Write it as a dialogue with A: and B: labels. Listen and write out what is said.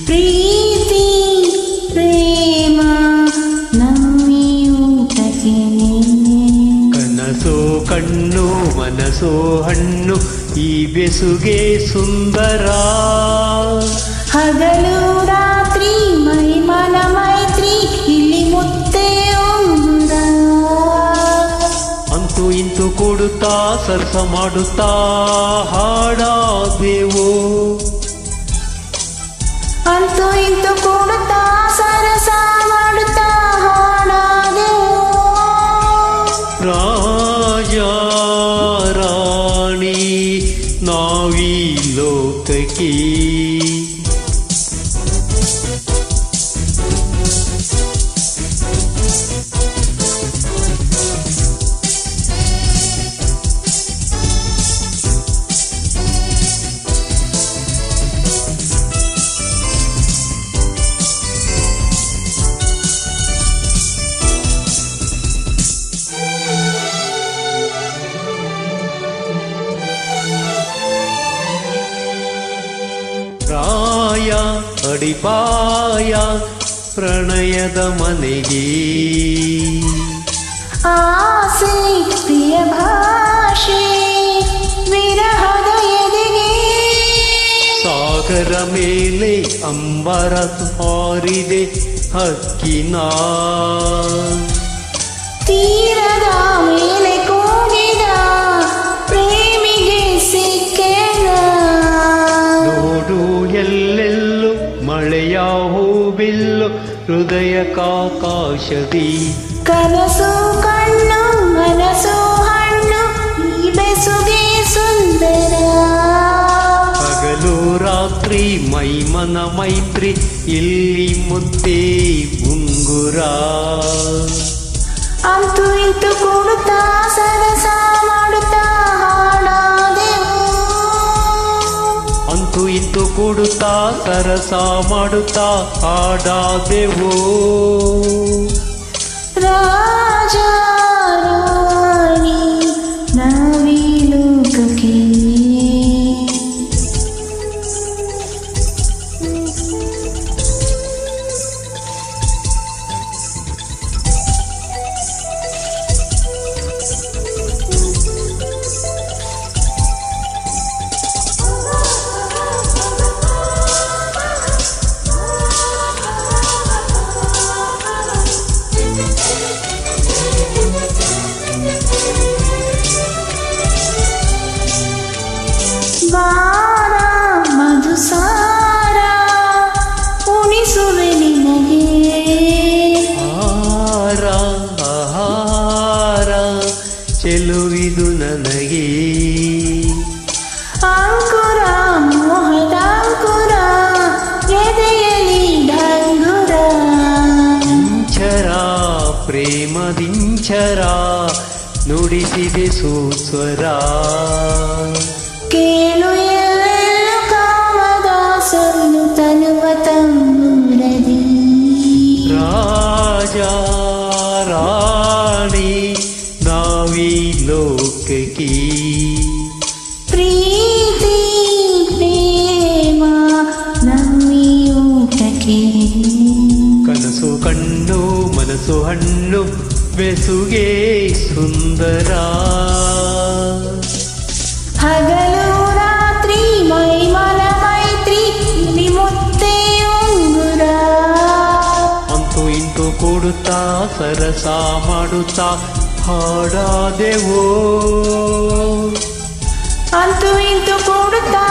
A: ಪ್ರೀತಿ ಪ್ರೇಮ ನಮ್ಮಿಯೂಟಕ್ಕೆ
B: ಕನಸೋ ಕಣ್ಣು ಮನಸೋ ಹಣ್ಣು ಈ ಬೆಸುಗೆ ಸುಂದರ
A: ಹಗಲು ರಾತ್ರಿ ಮೈಮನ ಮೈತ್ರಿ ಇಲ್ಲಿ ಮುತ್ತೆ ಉಂಗುರ
B: ಅಂತೂ ಇಂತೂ ಕೊಡುತ್ತಾ ಸರಸ ಮಾಡುತ್ತಾ ಹಾಡಾದೆವು
A: ಅಂತೂ ಇಂತೂ ಕೊಡುತ್ತಾ ಸರಸ ಮಾಡುತ್ತಾ ಹಾಡಾದೆವು
B: ರಾಜ ರಾಣಿ ನಾವೀ ಲೋಕಕ್ಕೆ ರಾಯ ಅಡಿಪಾಯ ಪ್ರಣಯದ ಮನೆಗೆ
A: ಆಸೆ ಪ್ರಿಯ ಭಾಷೆ ವಿರಹದ ಎದೆಗೆ
B: ಸಾಗರ ಮೇಲೆ ಅಂಬರ ಹಾರಿದೆ ಹಕ್ಕಿನ
A: ತೀರದ ಮೇಲೆ ಕೂಗಿದ ಪ್ರೇಮಿಗೆ ಸಿಕ್ಕೆನ
B: ನೋಡು ಎಲ್ಲೆಲ್ಲೂ ಮಳೆಯ ಹೂಬಿಲ್ಲು ಹೃದಯ ಕಾಕಾಶದಿ
A: ಕನಸು ಕಣ್ಣು ಮನಸ್ಸು ಹಣ್ಣು ಈ ಬೆಸುಗೆ ಸುಂದರ
B: ಹಗಲು ರಾತ್ರಿ ಮೈಮನ ಮೈತ್ರಿ ಇಲ್ಲಿ ಮುದ್ದೆ ಉಂಗುರ
A: ಅಂತೂ ಇಂತೂ ಕೊಡುತ್ತಾ ಸರಸ ಮಾಡುತ್ತಾ ಹಾಡಾದೆವು
B: ಅಂತೂ ಇಂತೂ ಕೊಡುತ್ತಾ ಸರಸ ಮಾಡುತ್ತಾ ಹಾಡಾದೆವು
A: ರಾಜ ರಾಣಿ ನಾವೀ ಲೋಕಕ್ಕೆ ಬಾರ ಮಧುಸಾರ ಉಣಿಸುವೆ ನಿನಗೆ
B: ಆಹಾರ ಆಹಾರ ಚೆಲುವಿದು ನನಗೆ
A: ಅಂಕುರ ಮೋಹದಾಂಕುರ ಎದೆಯಲಿ ಢಂಗುರ
B: ಇಂಚರ ಪ್ರೇಮದಿಂಚರ ನುಡಿಸಿದೆ ಸುಸ್ವರ
A: ಕೇಳು ಎಲ್ಲೆಲ್ಲೂ ಕಾಮದಾಸನು ತನುವ ತಂಬೂರದಿ
B: ರಾಜ ರಾಣಿ ನಾವೀ ಲೋಕಕ್ಕೆ
A: ಪ್ರೀತಿ ಪ್ರೇಮ ನಮ್ಮಿಯೂಟಕ್ಕೆ
B: ಕನಸು ಕಣ್ಣು ಮನಸ್ಸು ಹಣ್ಣು ಬೆಸುಗೆ ಸುಂದರ
A: ಹಗಲು ರಾತ್ರಿ ಮೈಮನ ಮೈತ್ರಿ ಇಲ್ಲಿ ಮುತ್ತೆ ಉಂಗುರ
B: ಅಂತೂ ಇಂತೂ ಕೊಡುತ್ತಾ ಸರಸ ಮಾಡುತ್ತಾ ಹಾಡಾದೆವೋ
A: ಅಂತೂ ಇಂತೂ ಕೊಡುತ್ತಾ